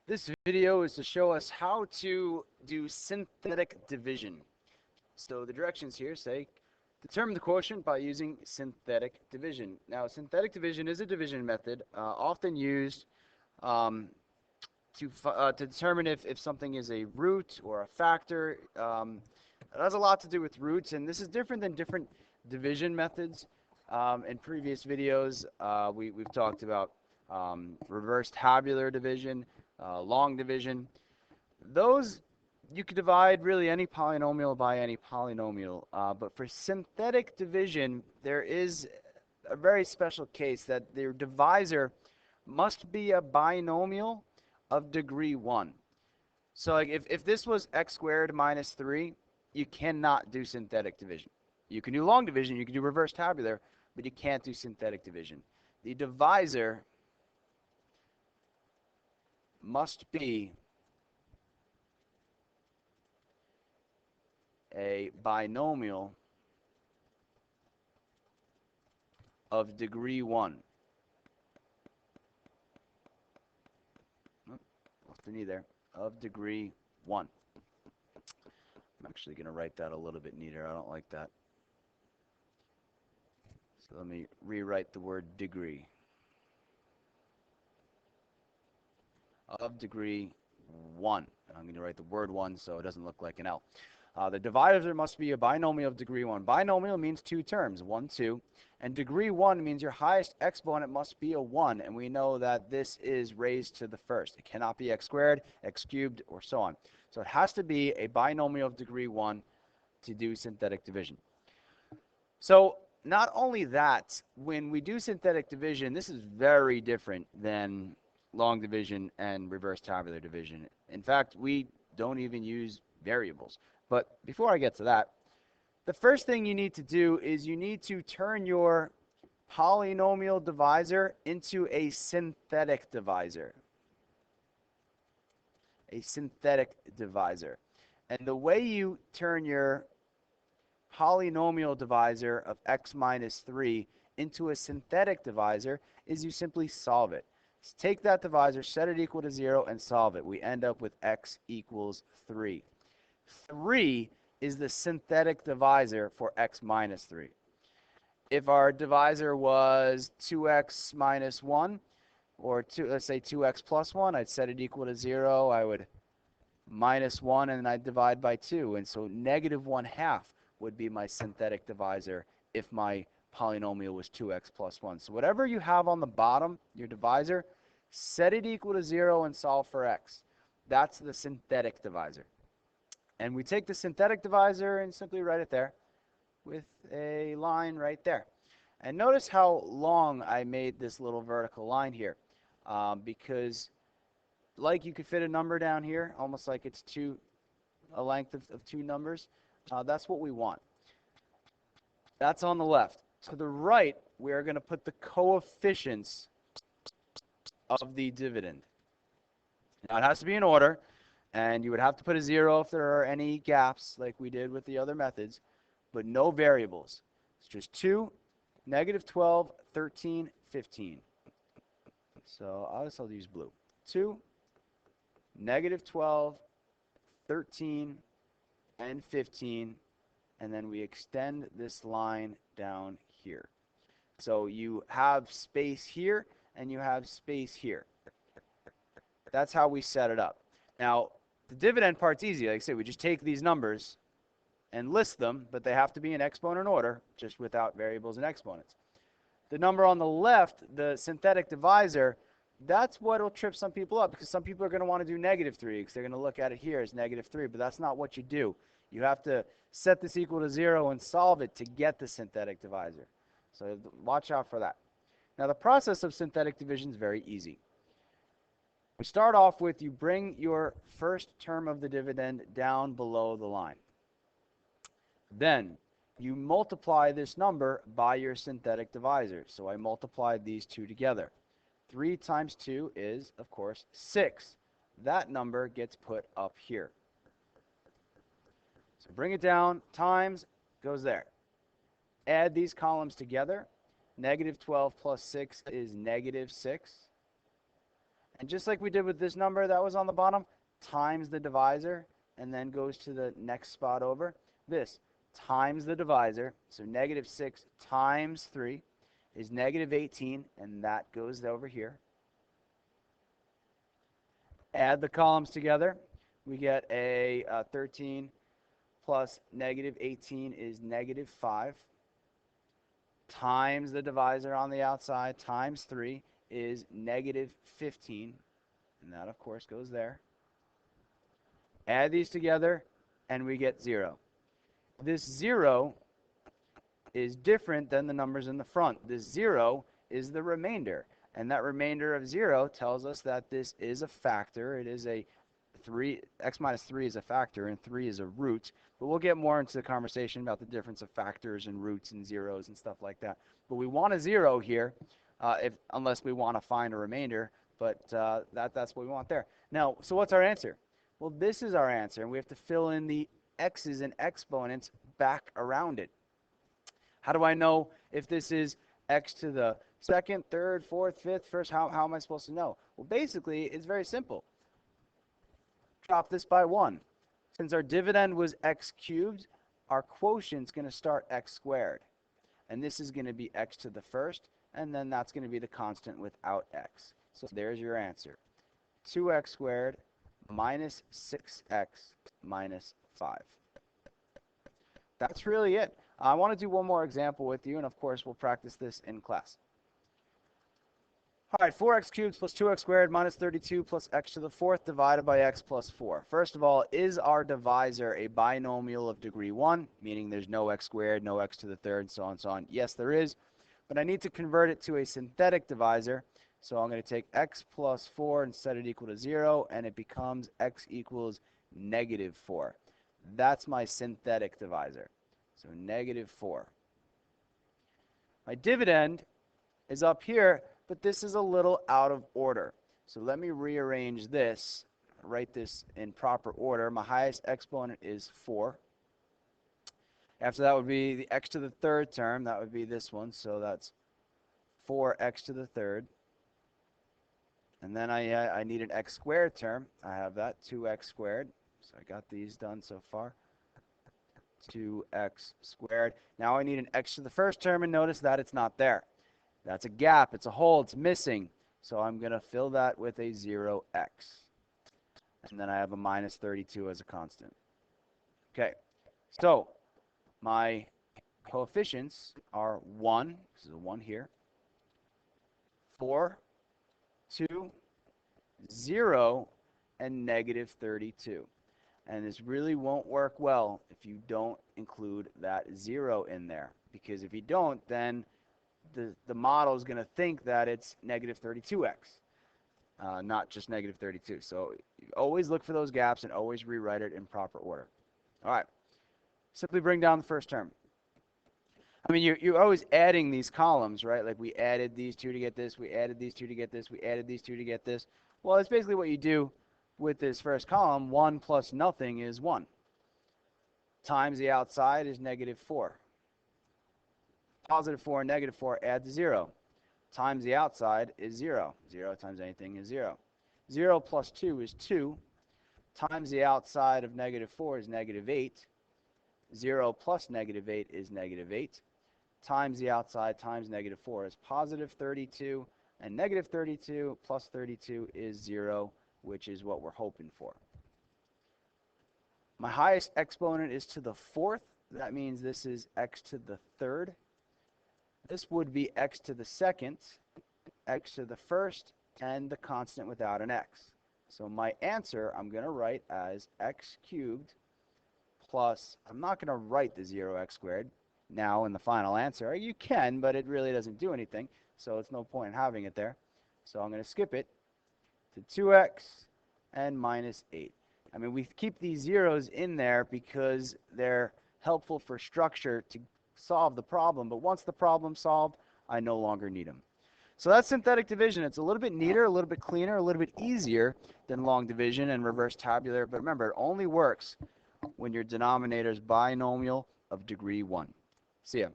This video is to show us how to do synthetic division. So the directions here say determine the quotient by using synthetic division. Now, synthetic division is a division method often used um, to determine if something is a root or a factor. It has a lot to do with roots, and this is different than different division methods. In previous videos, we've talked about reverse tabular division, long division. Those you could divide really any polynomial by any polynomial, but for synthetic division, there is a very special case that the divisor must be a binomial of degree 1. So like if this was x squared minus 3, you cannot do synthetic division. You can do long division, you can do reverse tabular, but you can't do synthetic division. The divisor must be a binomial of degree 1. Oh, lost an E there. Of degree 1. I'm actually going to write that a little bit neater. I don't like that. So let me rewrite the word degree. Of degree 1. I'm going to write the word 1 so it doesn't look like an L. The divisor must be a binomial of degree 1. Binomial means two terms, 1, 2. And degree 1 means your highest exponent must be a 1. And we know that this is raised to the first. It cannot be x squared, x cubed, or so on. So it has to be a binomial of degree 1 to do synthetic division. So not only that, when we do synthetic division, this is very different than long division and reverse tabular division. In fact, we don't even use variables. But before I get to that, the first thing you need to do is you need to turn your polynomial divisor into a synthetic divisor. A synthetic divisor. And the way you turn your polynomial divisor of x minus 3 into a synthetic divisor is you simply solve it. So take that divisor, set it equal to 0, and solve it. We end up with x equals 3. 3 is the synthetic divisor for x minus 3. If our divisor was 2x minus 1, or let's say 2x plus 1, I'd set it equal to 0. I would minus 1, and I'd divide by 2. And so negative 1/2 would be my synthetic divisor if my polynomial was 2x plus 1. So whatever you have on the bottom, your divisor, set it equal to 0 and solve for x. That's the synthetic divisor. And we take the synthetic divisor and simply write it there with a line right there. And notice how long I made this little vertical line here, because like you could fit a number down here, almost like it's a length of two numbers. That's what we want. That's on the left. To the right, we are going to put the coefficients of the dividend. Now, it has to be in order, and you would have to put a 0 if there are any gaps, like we did with the other methods, but no variables. It's just 2, negative 12, 13, 15. So I'll use blue. 2, negative 12, 13, and 15, and then we extend this line down here. So you have space here, and you have space here. That's how we set it up. Now, the dividend part's easy. Like I said, we just take these numbers and list them, but they have to be in exponent order, just without variables and exponents. The number on the left, the synthetic divisor, that's what will trip some people up, because some people are going to want to do negative 3, because they're going to look at it here as negative 3, but that's not what you do. You have to set this equal to 0 and solve it to get the synthetic divisor. So watch out for that. Now, the process of synthetic division is very easy. We start off with you bring your first term of the dividend down below the line. Then you multiply this number by your synthetic divisor. So I multiplied these two together. 3 times 2 is, of course, 6. That number gets put up here. So bring it down, times, goes there. Add these columns together. Negative 12 plus 6 is negative 6. And just like we did with this number that was on the bottom, times the divisor, and then goes to the next spot over. This times the divisor, so negative 6 times 3 is negative 18, and that goes over here. Add the columns together. We get a 13 plus negative 18 is negative 5 times the divisor on the outside times 3 is negative 15. And that, of course, goes there. Add these together, and we get 0. This 0 is different than the numbers in the front. This 0 is the remainder. And that remainder of 0 tells us that this is a factor. It is a 3. X minus 3 is a factor, and 3 is a root. But we'll get more into the conversation about the difference of factors and roots and zeros and stuff like that. But we want a 0 here, unless we want to find a remainder. But that's what we want there. Now, so what's our answer? Well, this is our answer, and we have to fill in the x's and exponents back around it. How do I know if this is x to the second, third, fourth, fifth, first? How am I supposed to know? Well, basically, it's very simple. Drop this by 1. Since our dividend was x cubed, our quotient's going to start x squared. And this is going to be x to the first, and then that's going to be the constant without x. So there's your answer. 2x squared minus 6x minus 5. That's really it. I want to do one more example with you, and of course we'll practice this in class. All right, 4x cubed plus 2x squared minus 32 plus x to the fourth divided by x plus 4. First of all, is our divisor a binomial of degree 1, meaning there's no x squared, no x to the third, and so on and so on? Yes, there is, but I need to convert it to a synthetic divisor. So I'm going to take x plus 4 and set it equal to 0, and it becomes x equals negative 4. That's my synthetic divisor. So negative 4. My dividend is up here, but this is a little out of order. So let me rearrange this, write this in proper order. My highest exponent is 4. After that would be the x to the third term. That would be this one. So that's 4x to the third. And then I need an x squared term. I have that, 2x squared. So I got these done so far. 2x squared. Now I need an x to the first term, and notice that it's not there. That's a gap. It's a hole. It's missing. So I'm going to fill that with a 0x. And then I have a minus 32 as a constant. Okay. So my coefficients are 1. This is a 1 here. 4, 2, 0, and negative 32. And this really won't work well if you don't include that 0 in there. Because if you don't, then the model is going to think that it's negative 32x, not just negative 32. So you always look for those gaps and always rewrite it in proper order. All right. Simply bring down the first term. I mean, you're always adding these columns, right? Like we added these two to get this, we added these two to get this, we added these two to get this. Well, that's basically what you do with this first column. 1 plus nothing is 1. Times the outside is negative 4. Positive 4 and negative 4 add to 0. Times the outside is 0. 0 times anything is 0. 0 plus 2 is 2. Times the outside of negative 4 is negative 8. 0 plus negative 8 is negative 8. Times the outside times negative 4 is positive 32. And negative 32 plus 32 is 0, which is what we're hoping for. My highest exponent is to the fourth. That means this is x to the third. This would be x to the second, x to the first, and the constant without an x. So my answer I'm going to write as x cubed plus, I'm not going to write the 0x squared now in the final answer. You can, but it really doesn't do anything, so it's no point in having it there. So I'm going to skip it to 2x and minus 8. I mean, we keep these zeros in there because they're helpful for structure to solve the problem, but once the problem's solved, I no longer need them. So that's synthetic division. It's a little bit neater, a little bit cleaner, a little bit easier than long division and reverse tabular, but remember, it only works when your denominator is binomial of degree 1. See ya.